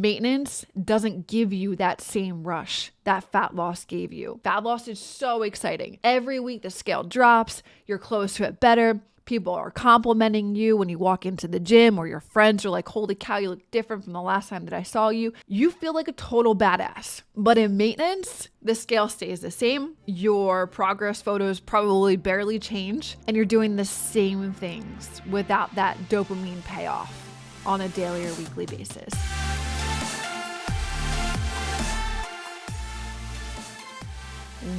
maintenance doesn't give you that same rush that fat loss gave you. Fat loss is so exciting. Every week the scale drops, you're close to it better. People are complimenting you when you walk into the gym, or your friends are like, holy cow, you look different from the last time that I saw you. You feel like a total badass. But in maintenance, the scale stays the same. Your progress photos probably barely change, and you're doing the same things without that dopamine payoff on a daily or weekly basis.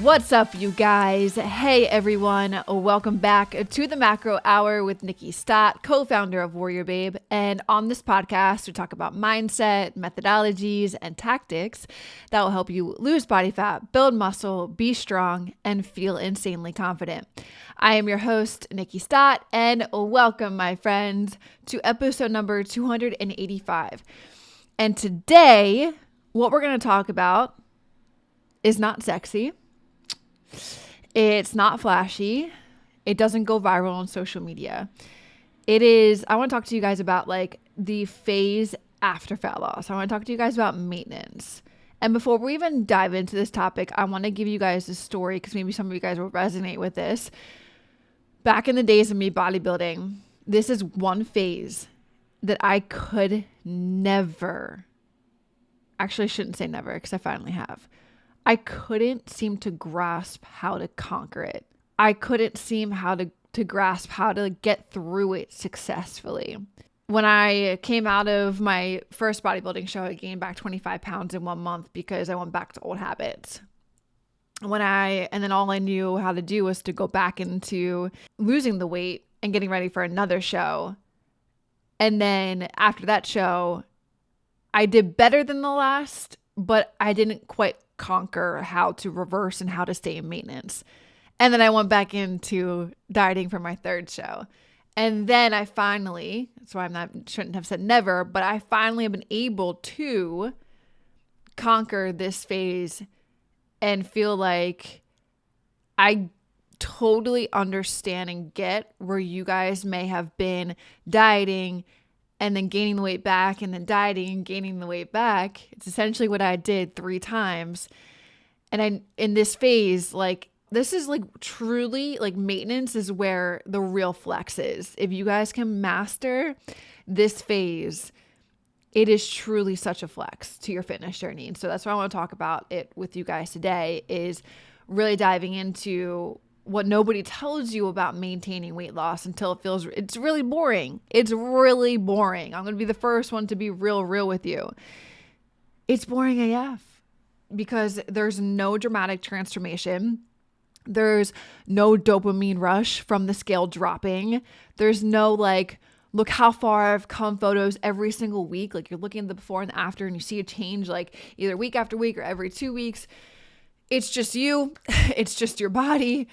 What's up, you guys? Hey, everyone. Welcome back to the Macro Hour with Nikkiey Stott, co-founder of WarriorBabe. And on this podcast, we talk about mindset, methodologies, and tactics that will help you lose body fat, build muscle, be strong, and feel insanely confident. I am your host, Nikkiey Stott, and welcome, my friends, to episode number 285. And today, what we're going to talk about is not sexy. It's not flashy. It doesn't go viral on social media. I want to talk to you guys about like the phase after fat loss. I want to talk to you guys about maintenance. And before we even dive into this topic, I want to give you guys a story because maybe some of you guys will resonate with this. Back in the days of me bodybuilding, this is one phase that I could never, actually I shouldn't say never because I finally have. I couldn't seem to grasp how to conquer it. I couldn't seem how to grasp how to get through it successfully. When I came out of my first bodybuilding show, I gained back 25 pounds in 1 month because I went back to old habits. And then all I knew how to do was to go back into losing the weight and getting ready for another show. And then after that show, I did better than the last, but I didn't quite conquer how to reverse and how to stay in maintenance. And then I went back into dieting for my third show. And then I finally, that's why shouldn't have said never, but I finally have been able to conquer this phase and feel like I totally understand and get where you guys may have been dieting and then gaining the weight back and then dieting and gaining the weight back. It's essentially what I did 3 times. And in this phase, like, this is like truly like maintenance is where the real flex is. If you guys can master this phase, it is truly such a flex to your fitness journey. And so that's why I want to talk about it with you guys today, is really diving into what nobody tells you about maintaining weight loss until it's really boring. It's really boring. I'm going to be the first one to be real with you. It's boring AF because there's no dramatic transformation. There's no dopamine rush from the scale dropping. There's no like, look how far I've come photos every single week. Like you're looking at the before and the after and you see a change like either week after week or every 2 weeks. It's just you. It's just your body.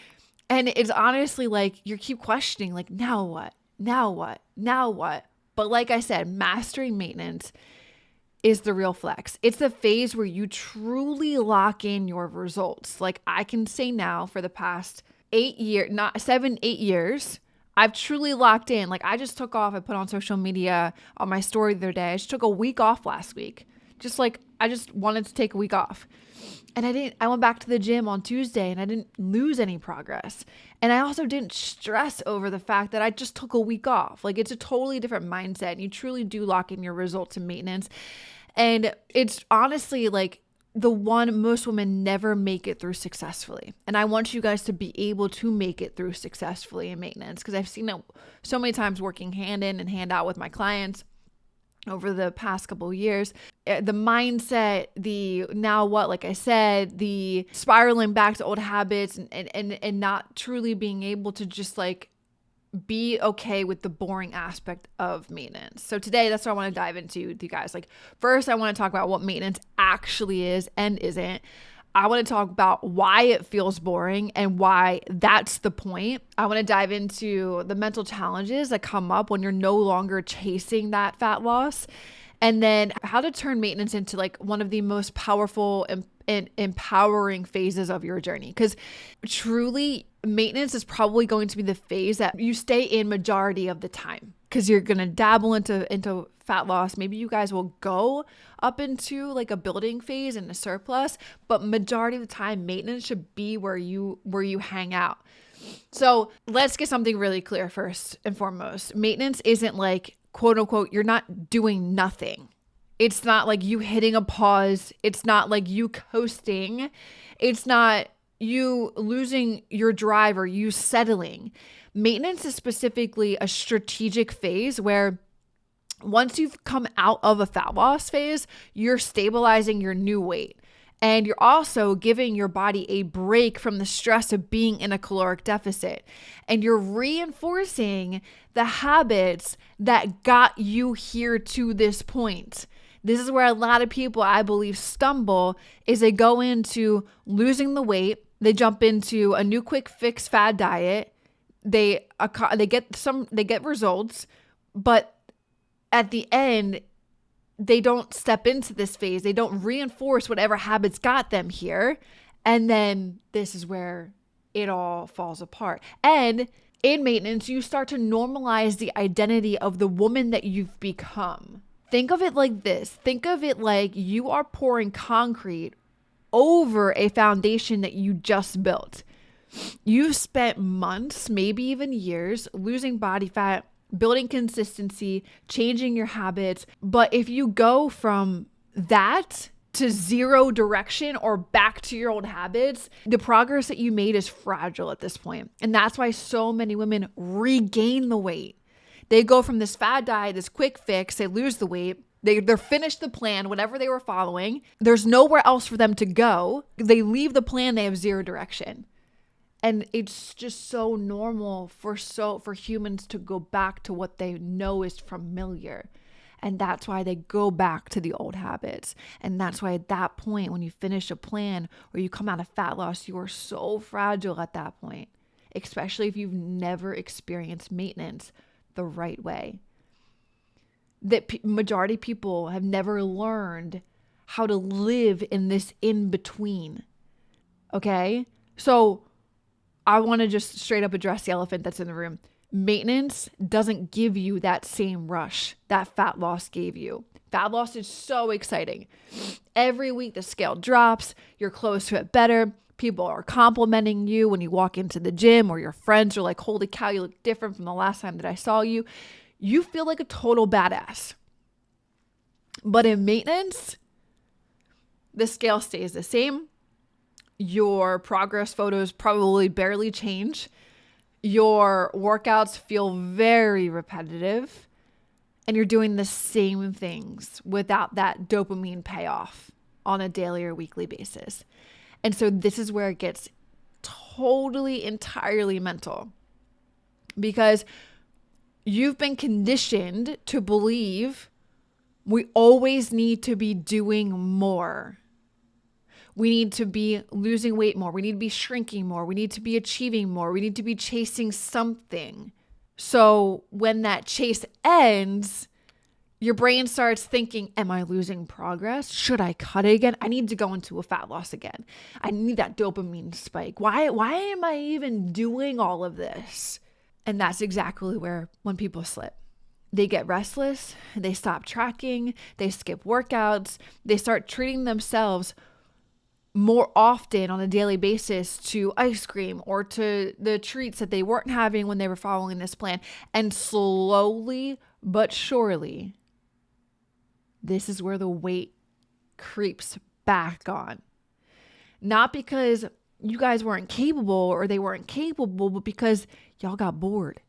And it's honestly like you keep questioning, like, now what? But like I said, mastering maintenance is the real flex. It's the phase where you truly lock in your results. Like I can say now for the past 8 years, I've truly locked in. Like I just took off, I put on social media on my story the other day. I just took a week off last week. I just wanted to take a week off. And I went back to the gym on Tuesday and I didn't lose any progress. And I also didn't stress over the fact that I just took a week off. Like it's a totally different mindset. You truly do lock in your results in maintenance. And it's honestly like the one most women never make it through successfully. And I want you guys to be able to make it through successfully in maintenance because I've seen it so many times working hand in and hand out with my clients over the past couple of years. The mindset, the now what, like I said, the spiraling back to old habits and not truly being able to just like be okay with the boring aspect of maintenance. So today, that's what I want to dive into with you guys. Like first, I want to talk about what maintenance actually is and isn't. I want to talk about why it feels boring and why that's the point. I want to dive into the mental challenges that come up when you're no longer chasing that fat loss. And then how to turn maintenance into like one of the most powerful and empowering phases of your journey. Because truly, maintenance is probably going to be the phase that you stay in majority of the time. Because you're going to dabble into fat loss. Maybe you guys will go up into like a building phase and a surplus, but majority of the time maintenance should be where you hang out. So let's get something really clear first and foremost. Maintenance isn't like, quote unquote, you're not doing nothing. It's not like you hitting a pause. It's not like you coasting. It's not you losing your drive or you settling. Maintenance is specifically a strategic phase where once you've come out of a fat loss phase, you're stabilizing your new weight. And you're also giving your body a break from the stress of being in a caloric deficit. And you're reinforcing the habits that got you here to this point. This is where a lot of people, I believe, stumble, is they go into losing the weight. They jump into a new quick fix fad diet. They get results, but at the end, they don't step into this phase. They don't reinforce whatever habits got them here. And then this is where it all falls apart. And in maintenance, you start to normalize the identity of the woman that you've become. Think of it like this. Think of it like you are pouring concrete over a foundation that you just built. You've spent months, maybe even years, losing body fat, building consistency, changing your habits. But if you go from that to zero direction or back to your old habits, the progress that you made is fragile at this point. And that's why so many women regain the weight. They go from this fad diet, this quick fix, they lose the weight. They're finished the plan, whatever they were following. There's nowhere else for them to go. They leave the plan, they have zero direction. And it's just so normal for humans to go back to what they know is familiar. And that's why they go back to the old habits. And that's why at that point, when you finish a plan or you come out of fat loss, you are so fragile at that point, especially if you've never experienced maintenance the right way. That majority of people have never learned how to live in this in between. Okay? So I want to just straight up address the elephant that's in the room. Maintenance doesn't give you that same rush that fat loss gave you. Fat loss is so exciting. Every week the scale drops, you're close to it better. People are complimenting you when you walk into the gym, or your friends are like, holy cow, you look different from the last time that I saw you. You feel like a total badass. But in maintenance, the scale stays the same. Your progress photos probably barely change. Your workouts feel very repetitive. And you're doing the same things without that dopamine payoff on a daily or weekly basis. And so this is where it gets totally, entirely mental. Because you've been conditioned to believe we always need to be doing more. We need to be losing weight more. We need to be shrinking more. We need to be achieving more. We need to be chasing something. So when that chase ends, your brain starts thinking, am I losing progress? Should I cut it again? I need to go into a fat loss again. I need that dopamine spike. Why am I even doing all of this? And that's exactly when people slip. They get restless. They stop tracking. They skip workouts. They start treating themselves more often on a daily basis to ice cream or to the treats that they weren't having when they were following this plan. And slowly but surely, this is where the weight creeps back on. Not because you guys weren't capable or they weren't capable, but because y'all got bored.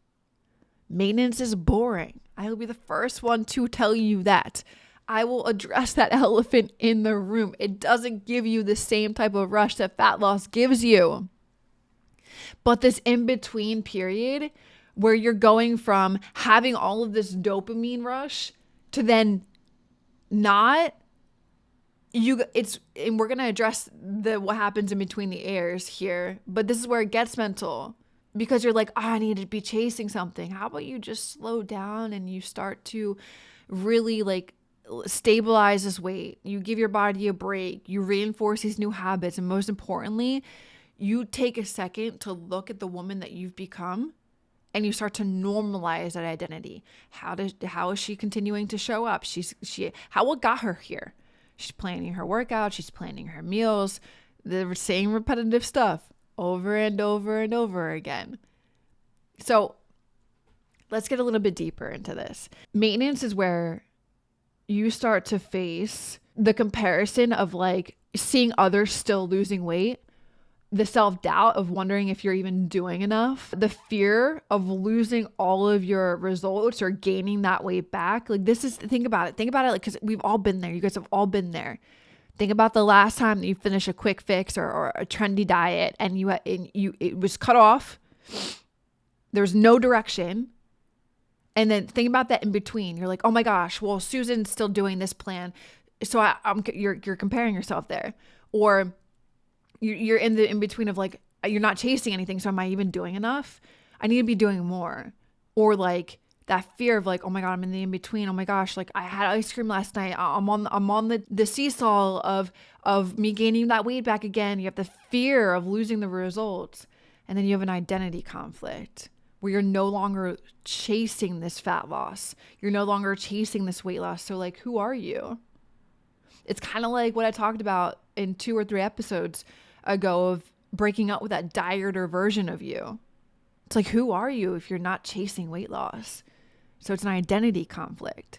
Maintenance is boring. I will be the first one to tell you that. I will address that elephant in the room. It doesn't give you the same type of rush that fat loss gives you. But this in-between period where you're going from having all of this dopamine rush to then not, and we're going to address what happens in between the airs here, but this is where it gets mental. Because you're like, I need to be chasing something. How about you just slow down and you start to really like stabilize this weight. You give your body a break. You reinforce these new habits. And most importantly, you take a second to look at the woman that you've become and you start to normalize that identity. How is she continuing to show up? What got her here? She's planning her workout, she's planning her meals, the same repetitive stuff over and over and over again. So let's get a little bit deeper into this. Maintenance is where you start to face the comparison of like seeing others still losing weight, the self-doubt of wondering if you're even doing enough, the fear of losing all of your results or gaining that weight back. Like think about it like, because we've all been there. You guys have all been there. Think about the last time that you finished a quick fix or a trendy diet and it was cut off. There was no direction. And then think about that in between. You're like, oh my gosh, well, Susan's still doing this plan. So you're comparing yourself there. Or you're in between of like, you're not chasing anything. So am I even doing enough? I need to be doing more. Or like that fear of like, oh my God, I'm in the in between. Oh my gosh, like I had ice cream last night. I'm on the seesaw of me gaining that weight back again. You have the fear of losing the results. And then you have an identity conflict where you're no longer chasing this fat loss. You're no longer chasing this weight loss. So like, who are you? It's kind of like what I talked about in 2 or 3 episodes ago of breaking up with that dieter version of you. It's like, who are you if you're not chasing weight loss? So it's an identity conflict.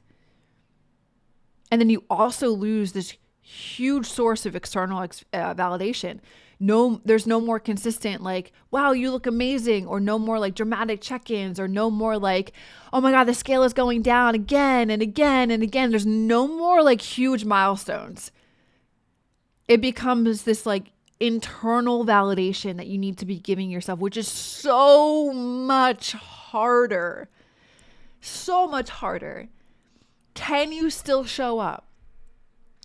And then you also lose this huge source of external validation. There's no more consistent like, wow, you look amazing, or no more like dramatic check-ins, or no more like, oh my God, the scale is going down again and again and again. There's no more like huge milestones. It becomes this like internal validation that you need to be giving yourself, which is so much harder. So much harder. Can you still show up?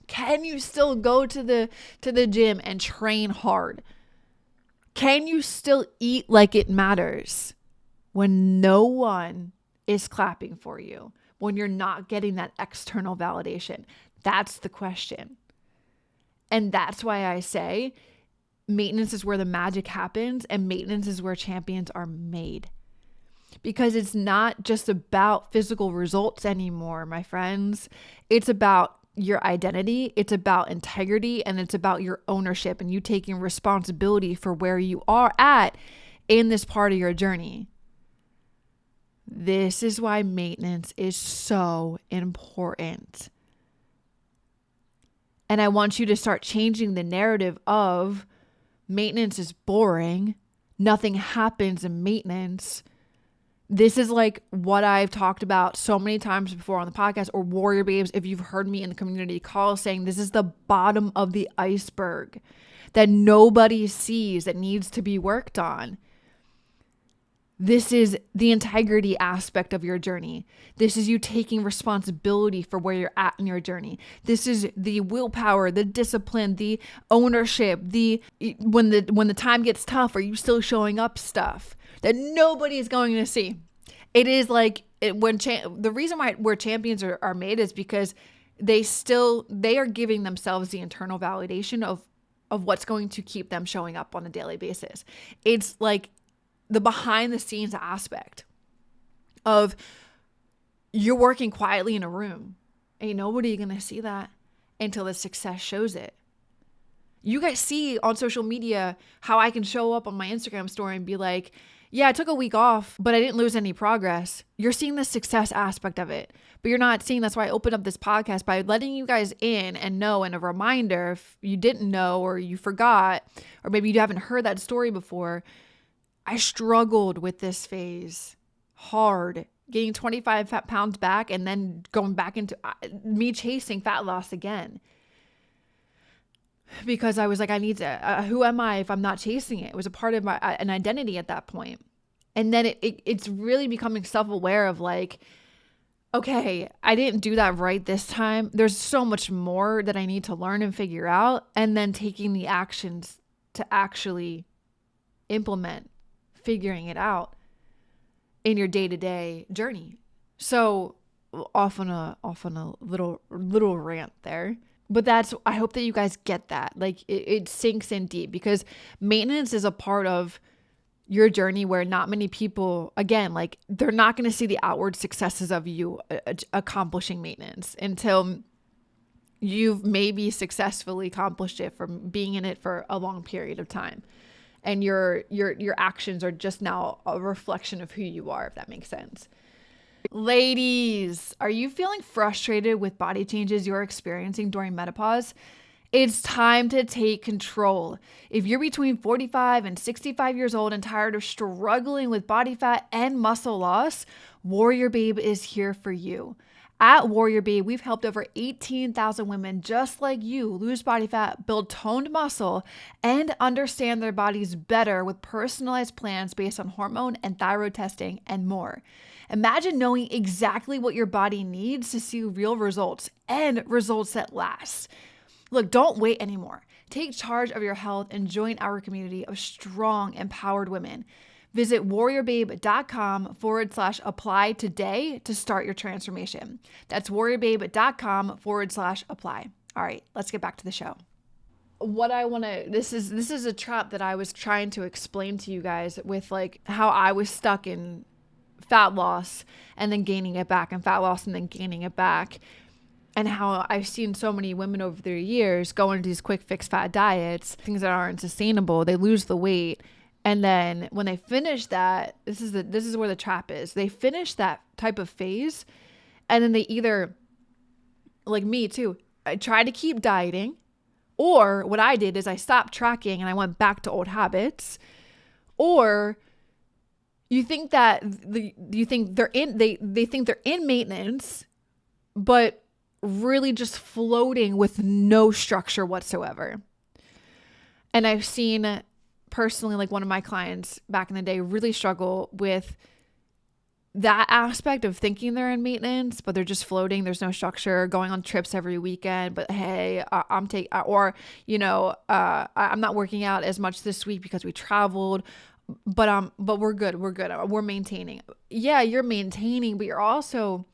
Can you still go to the gym and train hard? Can you still eat like it matters when no one is clapping for you? When you're not getting that external validation? That's the question. And that's why I say maintenance is where the magic happens, and maintenance is where champions are made. Because it's not just about physical results anymore, my friends. It's about your identity, it's about integrity, and it's about your ownership and you taking responsibility for where you are at in this part of your journey. This is why maintenance is so important. And I want you to start changing the narrative of maintenance is boring. Nothing happens in maintenance. This is like what I've talked about so many times before on the podcast, or Warrior Babes, if you've heard me in the community call, saying this is the bottom of the iceberg that nobody sees that needs to be worked on. This is the integrity aspect of your journey. This is you taking responsibility for where you're at in your journey. This is the willpower, the discipline, the ownership, when the time gets tough, are you still showing up stuff that nobody is going to see. It is like the reason where champions are made is because they are giving themselves the internal validation of what's going to keep them showing up on a daily basis. It's like the behind the scenes aspect of you're working quietly in a room. Ain't nobody going to see that until the success shows it. You guys see on social media how I can show up on my Instagram story and be like, yeah, I took a week off, but I didn't lose any progress. You're seeing the success aspect of it, but you're not seeing. That's why I opened up this podcast by letting you guys in and know, and a reminder if you didn't know or you forgot, or maybe you haven't heard that story before. I struggled with this phase hard, gaining 25 pounds back and then going back into me chasing fat loss again. Because I was like, I need to, who am I if I'm not chasing it? It was a part of an identity at that point. And then it's really becoming self-aware of like, okay, I didn't do that right this time. There's so much more that I need to learn and figure out. And then taking the actions to actually implement, figuring it out in your day-to-day journey. So off on a little rant there. But I hope that you guys get that. Like it sinks in deep, because maintenance is a part of your journey where not many people, again, like they're not going to see the outward successes of you accomplishing maintenance until you've maybe successfully accomplished it from being in it for a long period of time. And your actions are just now a reflection of who you are, if that makes sense. Ladies, are you feeling frustrated with body changes you're experiencing during menopause? It's time to take control. If you're between 45 and 65 years old and tired of struggling with body fat and muscle loss, WarriorBabe is here for you. At WarriorBabe, we've helped over 18,000 women just like you lose body fat, build toned muscle, and understand their bodies better with personalized plans based on hormone and thyroid testing and more. Imagine knowing exactly what your body needs to see real results and results that last. Look, don't wait anymore. Take charge of your health and join our community of strong, empowered women. Visit WarriorBabe.com/apply today to start your transformation. That's WarriorBabe.com/apply. All right, let's get back to the show. This is a trap that I was trying to explain to you guys with like how I was stuck in fat loss and then gaining it back and fat loss and then gaining it back. And how I've seen so many women over the years go into these quick fix fat diets, things that aren't sustainable. They lose the weight. And then when they finish that, this is where the trap is. They finish that type of phase. And then they either, like me too, I try to keep dieting. Or what I did is I stopped tracking and I went back to old habits. Or you think that they think they're in maintenance, but really just floating with no structure whatsoever. And I've seen personally, like one of my clients back in the day really struggle with that aspect of thinking they're in maintenance, but they're just floating. There's no structure, going on trips every weekend, but hey, I'm not working out as much this week because we traveled, but we're good. We're maintaining. Yeah, you're maintaining, but you're also,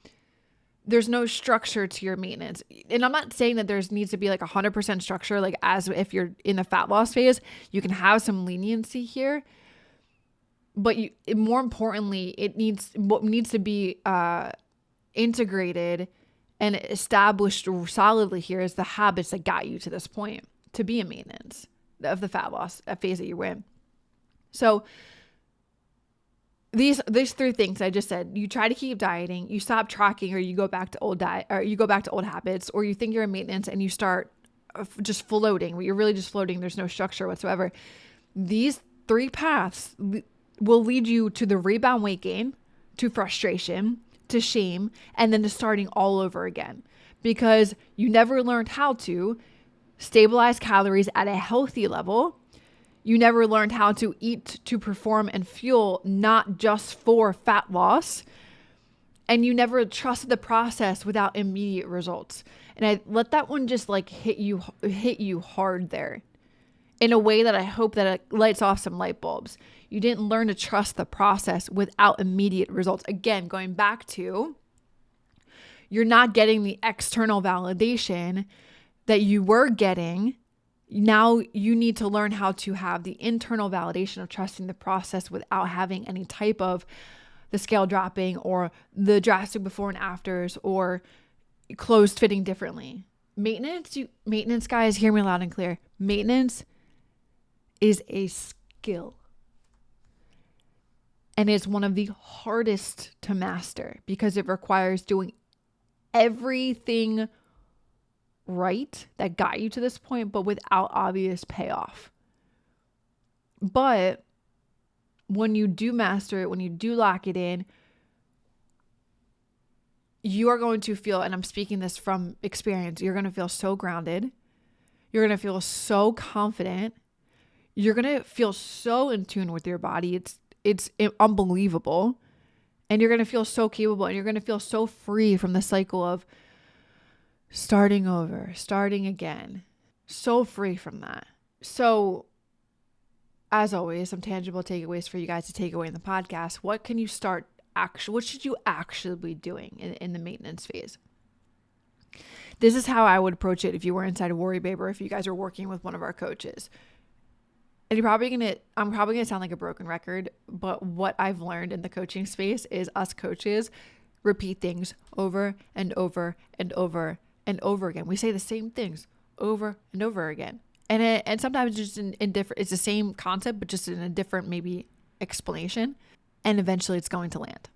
there's no structure to your maintenance. And I'm not saying that needs to be like 100% structure, like as if you're in the fat loss phase, you can have some leniency here. But more importantly, what needs to be integrated and established solidly here is the habits that got you to this point to be in maintenance of the fat loss phase that you're in. So these three things I just said: you try to keep dieting, you stop tracking, or you go back to old diet, or you go back to old habits, or you think you're in maintenance and you start just floating. You're really just floating. There's no structure whatsoever. These three paths will lead you to the rebound weight gain, to frustration, to shame, and then to starting all over again, because you never learned how to stabilize calories at a healthy level. You never learned how to eat to perform and fuel, not just for fat loss. And you never trusted the process without immediate results. And I let that one just like hit you hard there in a way that I hope that it lights off some light bulbs. You didn't learn to trust the process without immediate results. Again, going back to, you're not getting the external validation that you were getting. Now you need to learn how to have the internal validation of trusting the process without having any type of the scale dropping or the drastic before and afters or clothes fitting differently. Maintenance guys, hear me loud and clear. Maintenance is a skill. And it's one of the hardest to master because it requires doing everything right that got you to this point, but without obvious payoff. But when you do master it, when you do lock it in, you are going to feel, and I'm speaking this from experience, you're going to feel so grounded. You're going to feel so confident. You're going to feel so in tune with your body. It's unbelievable. And you're going to feel so capable, and you're going to feel so free from the cycle of starting over, starting again. So free from that. So as always, some tangible takeaways for you guys to take away in the podcast. What should you actually be doing in the maintenance phase? This is how I would approach it if you were inside of WarriorBabe or if you guys are working with one of our coaches. And I'm probably gonna sound like a broken record, but what I've learned in the coaching space is us coaches repeat things over and over and over and over again. We say the same things over and over again. And sometimes just in different, it's the same concept, but just in a different maybe explanation. And eventually it's going to land.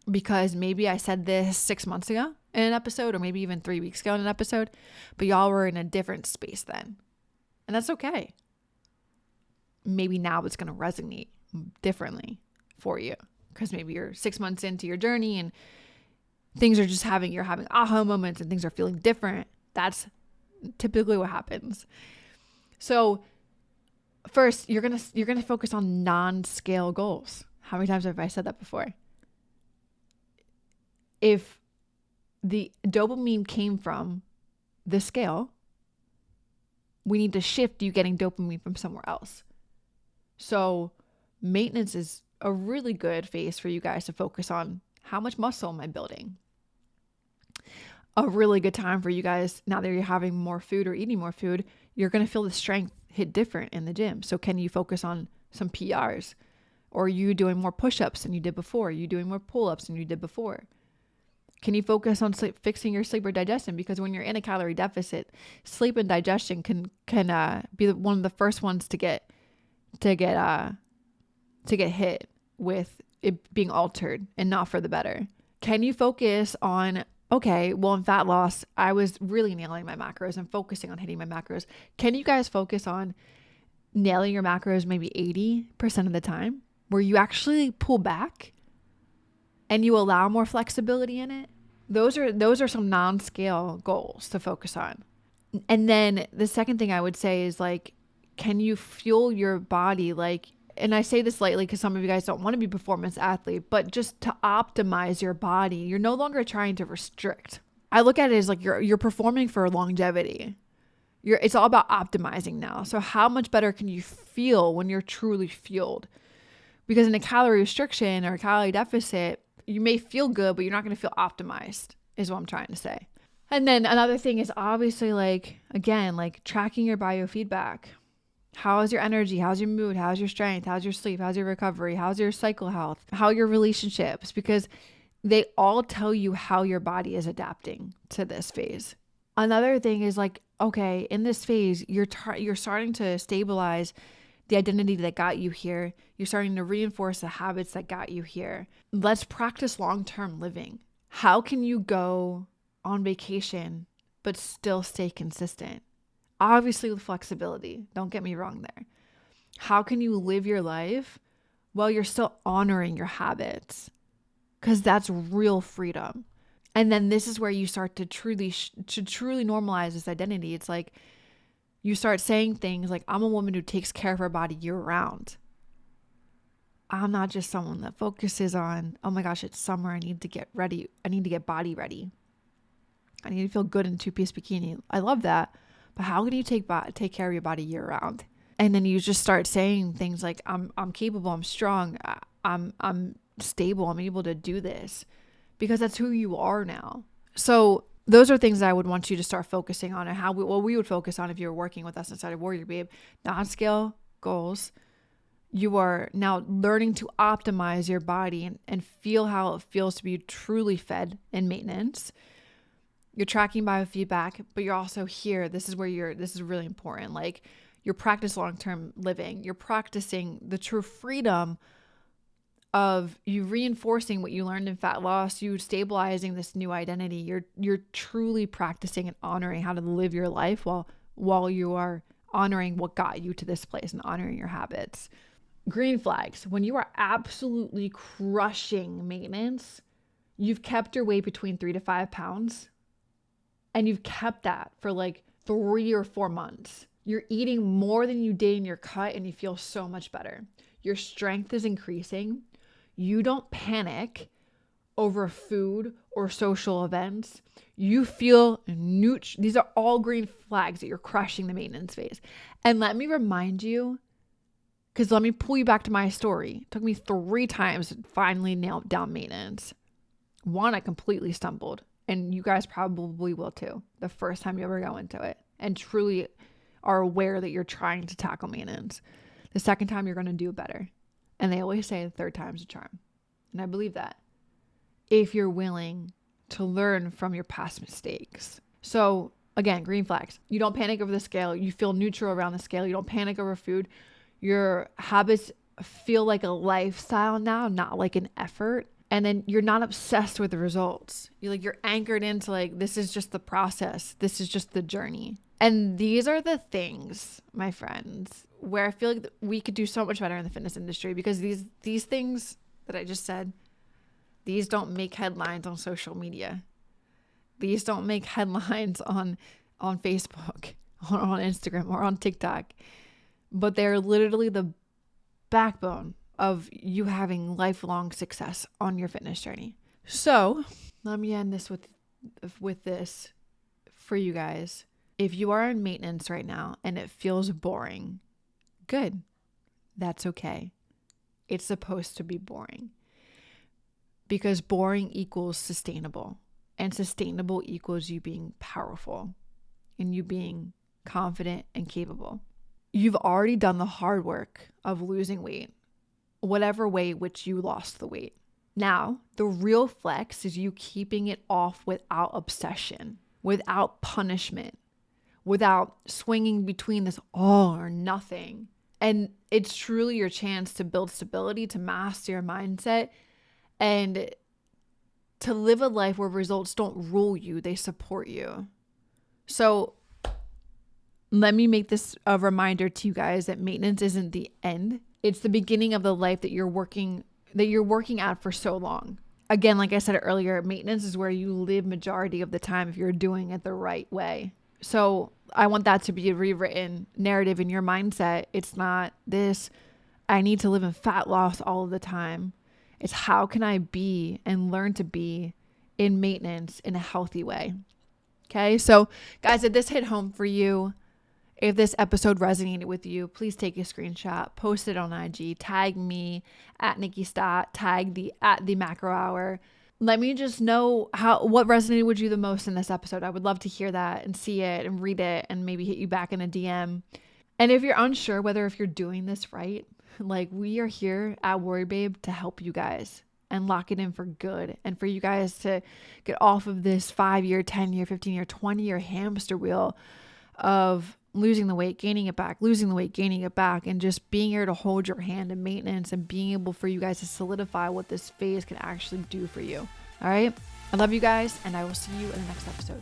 Because maybe I said this 6 months ago in an episode, or maybe even 3 weeks ago in an episode, but y'all were in a different space then. And that's okay. Maybe now it's going to resonate differently for you, because maybe you're 6 months into your journey and things are just you're having aha moments and things are feeling different. That's typically what happens. So first, you're going to focus on non-scale goals. How many times have I said that before? If the dopamine came from the scale, we need to shift you getting dopamine from somewhere else. So maintenance is a really good phase for you guys to focus on how much muscle am I building. A really good time for you guys, now that you're having more food or eating more food, you're going to feel the strength hit different in the gym. So can you focus on some PRs? Or are you doing more push-ups than you did before? Are you doing more pull-ups than you did before? Can you focus on fixing your sleep or digestion? Because when you're in a calorie deficit, sleep and digestion can be one of the first ones to get hit with it being altered and not for the better. Can you focus on, okay, well, in fat loss, I was really nailing my macros and focusing on hitting my macros. Can you guys focus on nailing your macros maybe 80% of the time, where you actually pull back and you allow more flexibility in it? Those are some non-scale goals to focus on. And then the second thing I would say is, like, can you fuel your body? Like, and I say this lightly because some of you guys don't want to be a performance athlete, but just to optimize your body. You're no longer trying to restrict. I look at it as like you're performing for longevity. It's all about optimizing now. So how much better can you feel when you're truly fueled? Because in a calorie restriction or a calorie deficit, you may feel good, but you're not going to feel optimized, is what I'm trying to say. And then another thing is obviously, like, again, like tracking your biofeedback. How's your energy? How's your mood? How's your strength? How's your sleep? How's your recovery? How's your cycle health? How are your relationships? Because they all tell you how your body is adapting to this phase. Another thing is, like, okay, in this phase, you're starting to stabilize the identity that got you here. You're starting to reinforce the habits that got you here. Let's practice long-term living. How can you go on vacation but still stay consistent? Obviously with flexibility. Don't get me wrong there. How can you live your life while you're still honoring your habits? Because that's real freedom. And then this is where you start to truly normalize this identity. It's like you start saying things like, I'm a woman who takes care of her body year round. I'm not just someone that focuses on, oh my gosh, it's summer, I need to get ready. I need to get body ready. I need to feel good in a 2-piece bikini. I love that. But how can you take care of your body year round? And then you just start saying things like, I'm capable, I'm strong, I'm stable, I'm able to do this, because that's who you are now. So those are things that I would want you to start focusing on, and what we would focus on if you were working with us inside of WarriorBabe. Non-scale goals. You are now learning to optimize your body and feel how it feels to be truly fed in maintenance. You're tracking biofeedback, but you're also here. This is really important. Like, you're practicing long-term living. You're practicing the true freedom of you reinforcing what you learned in fat loss, you stabilizing this new identity. You're truly practicing and honoring how to live your life while you are honoring what got you to this place and honoring your habits. Green flags. When you are absolutely crushing maintenance, you've kept your weight between 3 to 5 pounds. And you've kept that for like 3 or 4 months. You're eating more than you did in your cut and you feel so much better. Your strength is increasing. You don't panic over food or social events. You feel neutral. These are all green flags that you're crushing the maintenance phase. And let me remind you, because let me pull you back to my story. It took me 3 times to finally nail down maintenance. 1, I completely stumbled. And you guys probably will too, the first time you ever go into it and truly are aware that you're trying to tackle maintenance. The second time you're going to do better. And they always say the third time's a charm. And I believe that. If you're willing to learn from your past mistakes. So again, green flags. You don't panic over the scale. You feel neutral around the scale. You don't panic over food. Your habits feel like a lifestyle now, not like an effort. And then you're not obsessed with the results. You're anchored into like, this is just the process. This is just the journey. And these are the things, my friends, where I feel like we could do so much better in the fitness industry, because these things that I just said, these don't make headlines on social media. These don't make headlines on Facebook, on Instagram, or on TikTok. But they're literally the backbone of you having lifelong success on your fitness journey. So let me end this with this for you guys. If you are in maintenance right now and it feels boring, good. That's okay. It's supposed to be boring, because boring equals sustainable, and sustainable equals you being powerful and you being confident and capable. You've already done the hard work of losing weight, whatever way which you lost the weight. Now, the real flex is you keeping it off without obsession, without punishment, without swinging between this all or nothing. And it's truly your chance to build stability, to master your mindset, and to live a life where results don't rule you, they support you. So let me make this a reminder to you guys that maintenance isn't the end. It's the beginning of the life that you're working at for so long. Again, like I said earlier, maintenance is where you live majority of the time if you're doing it the right way. So I want that to be a rewritten narrative in your mindset. It's not this, I need to live in fat loss all of the time. It's how can I be and learn to be in maintenance in a healthy way. Okay. So guys, if this hit home for you, if this episode resonated with you, please take a screenshot, post it on IG, tag me at Nikkiey Stott, tag at the Macro Hour. Let me just know what resonated with you the most in this episode. I would love to hear that and see it and read it and maybe hit you back in a DM. And if you're unsure if you're doing this right, like, we are here at WarriorBabe to help you guys and lock it in for good, and for you guys to get off of this 5-year, 10-year, 15-year, 20-year hamster wheel of losing the weight, gaining it back, losing the weight, gaining it back, and just being here to hold your hand in maintenance and being able for you guys to solidify what this phase can actually do for you. All right. I love you guys, and I will see you in the next episode.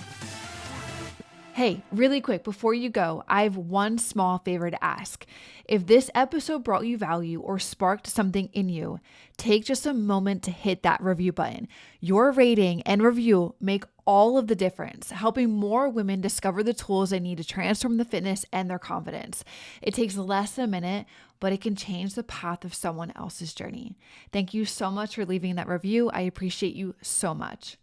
Hey, really quick, before you go, I have one small favor to ask. If this episode brought you value or sparked something in you, take just a moment to hit that review button. Your rating and review make all of the difference, helping more women discover the tools they need to transform the fitness and their confidence. It takes less than a minute, but it can change the path of someone else's journey. Thank you so much for leaving that review. I appreciate you so much.